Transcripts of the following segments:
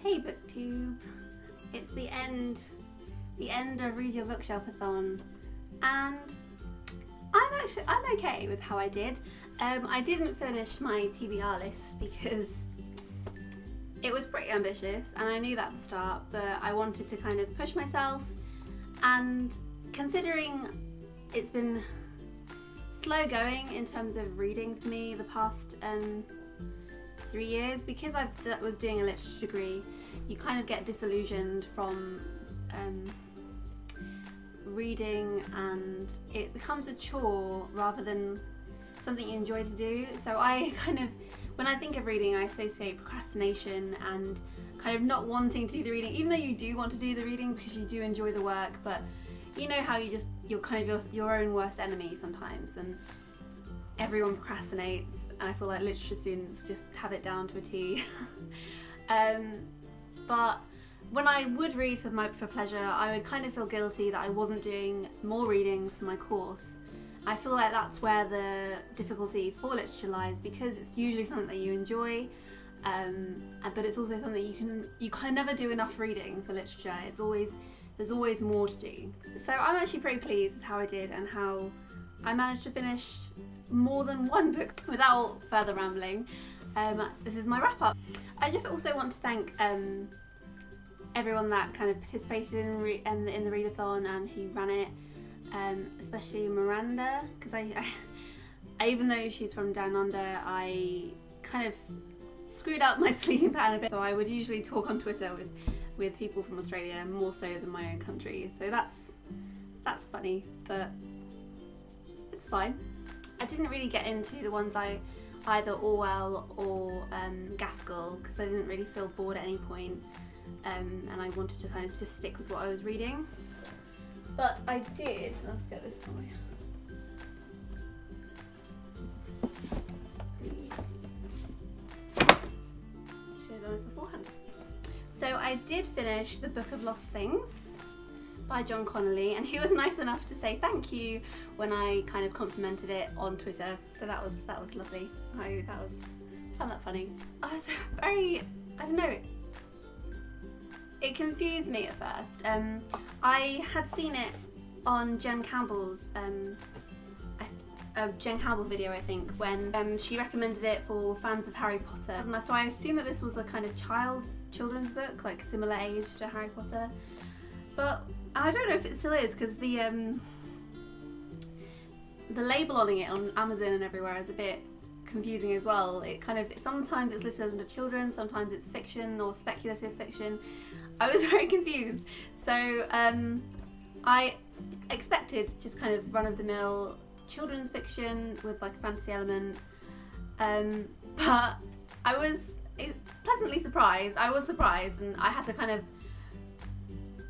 Hey BookTube! It's the end of Read Your Bookshelf-a-thon, and I'm okay with how I did. I didn't finish my TBR list because it was pretty ambitious, and I knew that at the start, but I wanted to kind of push myself, and considering it's been slow going in terms of reading for me the past 3 years, because I was doing a literature degree, you kind of get disillusioned from reading, and it becomes a chore rather than something you enjoy to do. So I kind of, when I think of reading, I associate procrastination and kind of not wanting to do the reading, even though you do want to do the reading because you do enjoy the work, but you know how you're kind of your own worst enemy sometimes, and everyone procrastinates, and I feel like literature students just have it down to a T. But when I would read for pleasure, I would kind of feel guilty that I wasn't doing more reading for my course. I feel like that's where the difficulty for literature lies, because it's usually something that you enjoy, but it's also something you can never do enough reading for literature. There's always more to do. So I'm actually pretty pleased with how I did and how I managed to finish more than one book. Without further rambling, this is my wrap up. I just also want to thank everyone that kind of participated in the readathon and who ran it, especially Miranda, because I even though she's from down under, I kind of screwed up my sleeping pattern a bit, so I would usually talk on Twitter with people from Australia more so than my own country, so that's funny, but it's fine. I didn't really get into the ones either Orwell or Gaskell, because I didn't really feel bored at any point, and I wanted to kind of just stick with what I was reading. But I did, let's get this going. Should have done this beforehand. So I did finish The Book of Lost Things by John Connolly, and he was nice enough to say thank you when I kind of complimented it on Twitter, so that was lovely. I found that funny. I was very, I don't know, it confused me at first. I had seen it on Jen Campbell's Jen Campbell video, I think, when she recommended it for fans of Harry Potter, and so I assumed that this was a kind of children's book, like similar age to Harry Potter, but I don't know if it still is, because the label on it on Amazon and everywhere is a bit confusing as well. It kind of, sometimes it's listed under children, sometimes it's fiction or speculative fiction. I was very confused, so I expected just kind of run-of-the-mill children's fiction with like a fantasy element, but I was pleasantly surprised. I was surprised, and I had to kind of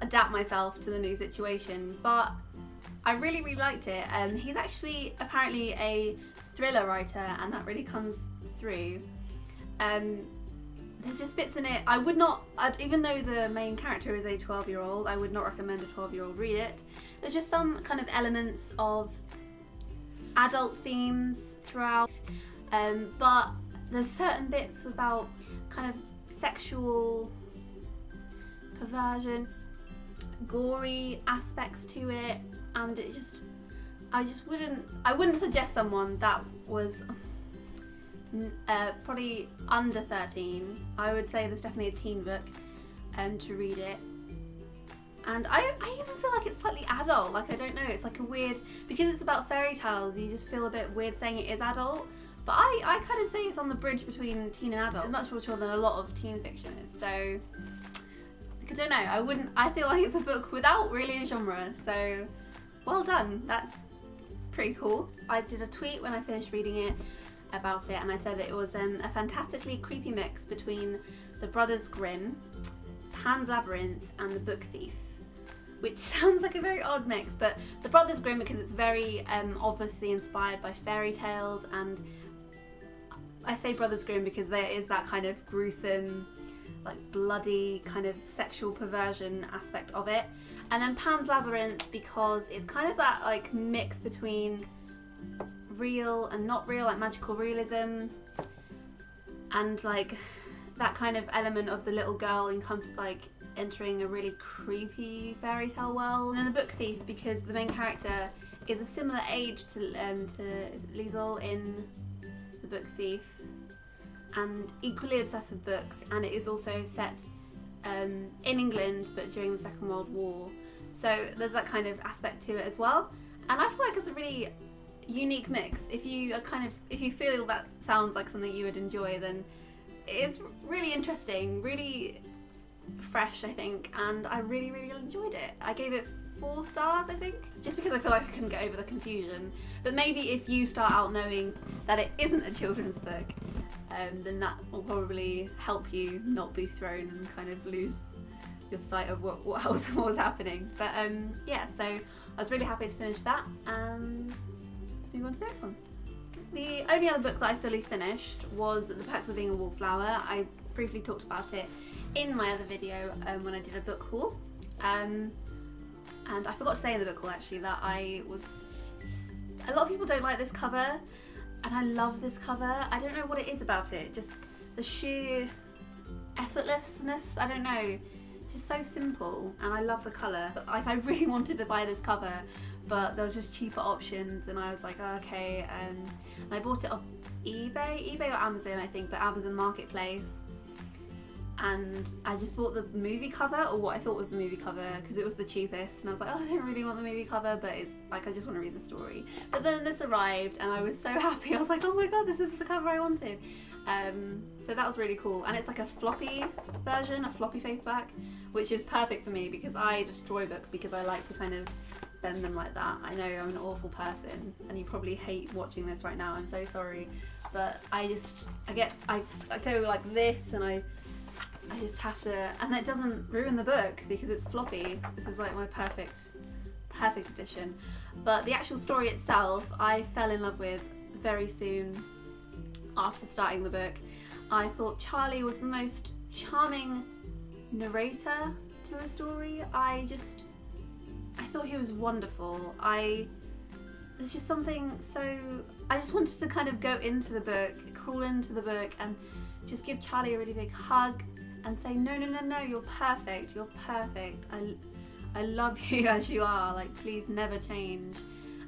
adapt myself to the new situation, but I really liked it. He's actually apparently a thriller writer, and that really comes through. There's just bits in it I would not, even though the main character is a 12-year-old, I would not recommend a 12-year-old read it. There's just some kind of elements of adult themes throughout, but there's certain bits about kind of sexual perversion, gory aspects to it, and it just, I wouldn't suggest someone that was probably under 13. I would say there's definitely a teen book to read it. And I even feel like it's slightly adult, like I don't know, it's like a weird, because it's about fairy tales, you just feel a bit weird saying it is adult, but I kind of say it's on the bridge between teen and adult. It's much more mature than a lot of teen fiction is, so I don't know, I feel like it's a book without really a genre, so well done, it's pretty cool. I did a tweet when I finished reading it about it, and I said that it was a fantastically creepy mix between The Brothers Grimm, Pan's Labyrinth, and The Book Thief, which sounds like a very odd mix, but The Brothers Grimm because it's very obviously inspired by fairy tales, and I say Brothers Grimm because there is that kind of gruesome, like bloody kind of sexual perversion aspect of it, and then Pan's Labyrinth because it's kind of that like mix between real and not real, like magical realism, and like that kind of element of the little girl like entering a really creepy fairy tale world. And then The Book Thief, because the main character is a similar age to Liesel in The Book Thief, and equally obsessed with books, and it is also set in England but during the Second World War, so there's that kind of aspect to it as well. And I feel like it's a really unique mix. If you feel that sounds like something you would enjoy, then it's really interesting, really fresh, I think, and I really enjoyed it. I gave it 4 stars, I think, just because I feel like I couldn't get over the confusion. But maybe if you start out knowing that it isn't a children's book, then that will probably help you not be thrown and kind of lose your sight of what was happening. But yeah, so I was really happy to finish that, and let's move on to the next one. The only other book that I fully finished was The Perks of Being a Wallflower. I briefly talked about it in my other video when I did a book haul. And I forgot to say in the book haul actually that a lot of people don't like this cover, and I love this cover. I don't know what it is about it, just the sheer effortlessness, I don't know. It's just so simple, and I love the colour. Like, I really wanted to buy this cover, but there was just cheaper options, and I was like, oh, okay. And I bought it off eBay or Amazon, I think, but Amazon Marketplace. And I just bought the movie cover, or what I thought was the movie cover, because it was the cheapest, and I was like, oh, I don't really want the movie cover, but it's like, I just want to read the story. But then this arrived, and I was so happy. I was like, oh my god, this is the cover I wanted. So that was really cool, and it's like a floppy version, a floppy paperback, which is perfect for me because I destroy books because I like to kind of bend them like that. I know I'm an awful person, and you probably hate watching this right now, I'm so sorry, but I go like this, and I just have to, and it doesn't ruin the book because it's floppy. This is like my perfect edition. But the actual story itself, I fell in love with very soon after starting the book. I thought Charlie was the most charming narrator to a story. I thought he was wonderful. There's just something so, I just wanted to kind of go into the book, crawl into the book, and just give Charlie a really big hug and say, no, you're perfect, I love you as you are, like, please never change.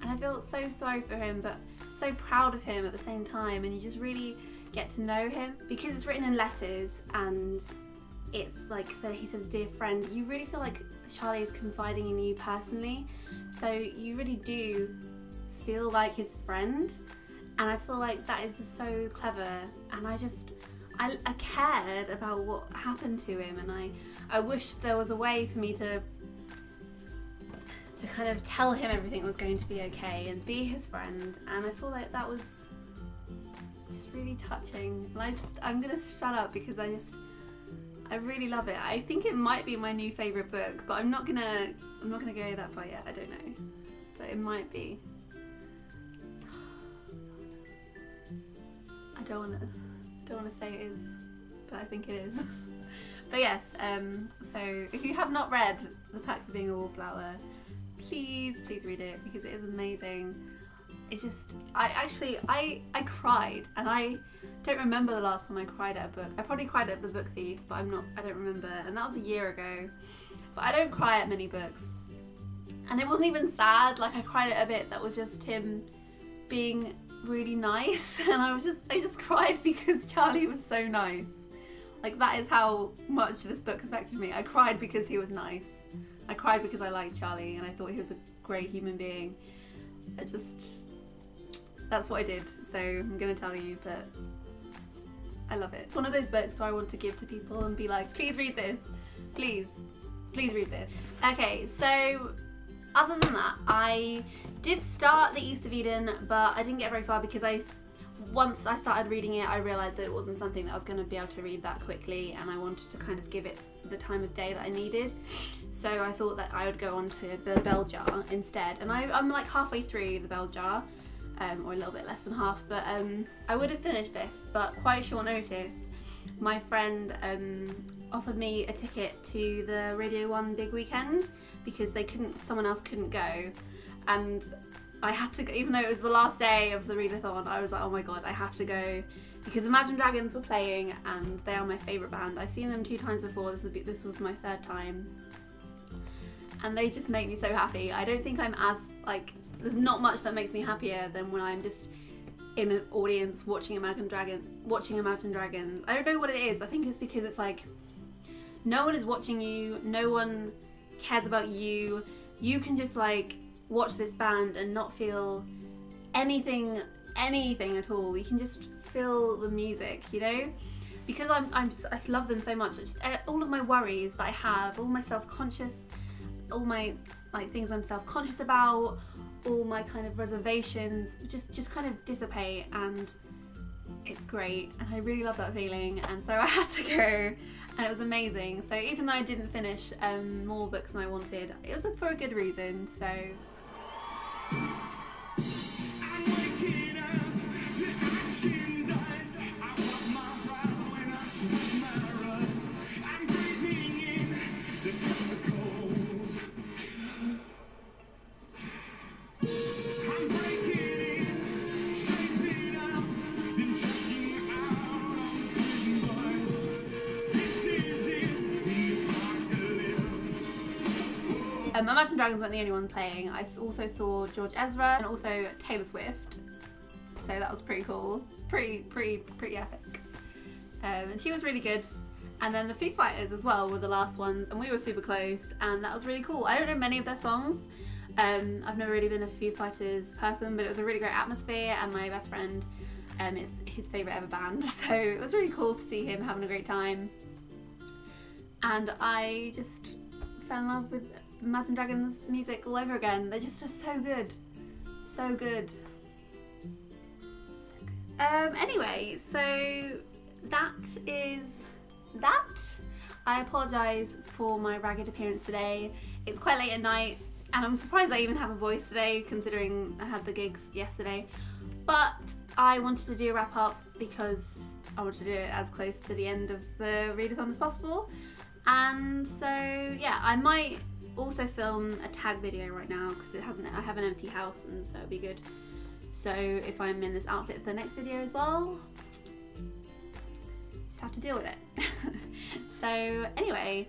And I feel so sorry for him, but so proud of him at the same time, and you just really get to know him because it's written in letters, and it's like, so he says, dear friend. You really feel like Charlie is confiding in you personally, so you really do feel like his friend, and I feel like that is just so clever, and I cared about what happened to him, and I wish there was a way for me to kind of tell him everything was going to be okay and be his friend, and I feel like that was just really touching. And I'm gonna shut up because I really love it. I think it might be my new favourite book, but I'm not gonna go that far yet. I don't know, but it might be. I don't want to say it is, but I think it is. But yes, so if you have not read The Perks of Being a Wallflower, please read it because it is amazing. It's just, I cried, and I don't remember the last time I cried at a book. I probably cried at The Book Thief, but I don't remember, and that was a year ago. But I don't cry at many books, and it wasn't even sad. Like, I cried at a bit that was just him being really nice, and I just cried because Charlie was so nice. Like, that is how much this book affected me. I cried because he was nice. I cried because I liked Charlie and I thought he was a great human being. That's what I did, so I'm gonna tell you, but I love it. It's one of those books where I want to give to people and be like, please read this, please read this. Okay, so other than that, I did start The East of Eden, but I didn't get very far because once I started reading it, I realised that it wasn't something that I was going to be able to read that quickly, and I wanted to kind of give it the time of day that I needed. So I thought that I would go on to The Bell Jar instead, and I'm like halfway through The Bell Jar, or a little bit less than half, but I would have finished this, but quite short notice. My friend offered me a ticket to the Radio 1 big weekend because someone else couldn't go, and I had to go, even though it was the last day of the readathon. I was like, oh my god, I have to go because Imagine Dragons were playing and they are my favourite band. I've seen them 2 times before, this was my 3rd time. And they just make me so happy. I don't think I'm as, like, there's not much that makes me happier than when I'm just in an audience watching Imagine Dragons. I don't know what it is. I think it's because it's like, no one is watching you, no one cares about you. You can just like watch this band and not feel anything at all. You can just feel the music, you know? Because I love them so much. It's just all of my worries that I have, all my self-conscious, all my like things I'm self-conscious about, all my kind of reservations just kind of dissipate, and it's great, and I really love that feeling. And so I had to go, and it was amazing. So even though I didn't finish more books than I wanted, it was for a good reason. So Imagine Dragons weren't the only one playing. I also saw George Ezra and also Taylor Swift. So that was pretty cool. Pretty epic. And she was really good. And then the Foo Fighters as well were the last ones, and we were super close, and that was really cool. I don't know many of their songs. I've never really been a Foo Fighters person, but it was a really great atmosphere, and my best friend, it's his favourite ever band. So it was really cool to see him having a great time. And I just fell in love with Imagine Dragons music all over again. They're just so good. So good. Anyway, so that is that. I apologise for my ragged appearance today. It's quite late at night, and I'm surprised I even have a voice today, considering I had the gigs yesterday. But I wanted to do a wrap up because I wanted to do it as close to the end of the readathon as possible. And so yeah, I might also film a tag video right now because I have an empty house, and so it'd be good. So if I'm in this outfit for the next video as well, just have to deal with it. So anyway,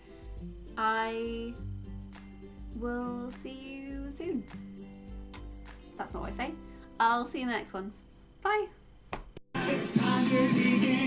I will see you soon. That's not what I say. I'll see you in the next one. Bye. It's time to begin.